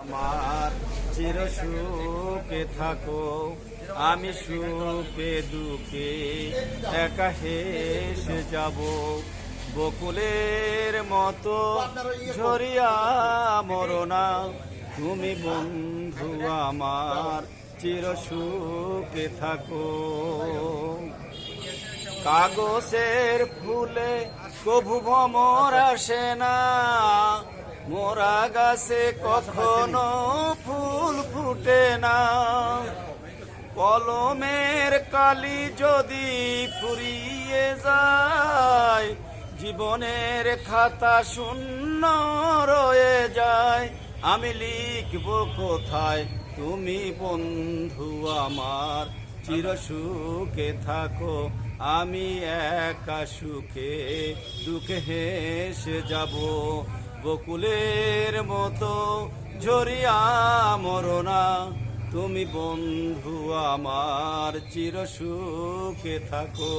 আমার চির সুখে থাকো, আমি সুখে দুঃখে একা হেসে যাব। বকুলের মতো ঝরিয়া মরনা, তুমি বন্ধু আমার চির সুখে থাকো। কাগজের ফুলে কভু ভ্রমর আসে না, মোরা গাছে কখনো ফুল ফুটে না। কলমের কালি যদি ফুরিয়ে যায়, জীবনের খাতা শূন্য রয়ে যায়। আমি লিখব কোথায়, তুমি বন্ধু আমার চির সুখে থাকো, আমি একা সুখে দুঃখে হেসে যাব। বকুলের মতো ঝরিয়া মরনা, তুমি বন্ধু আমার চির সুখে থাকো।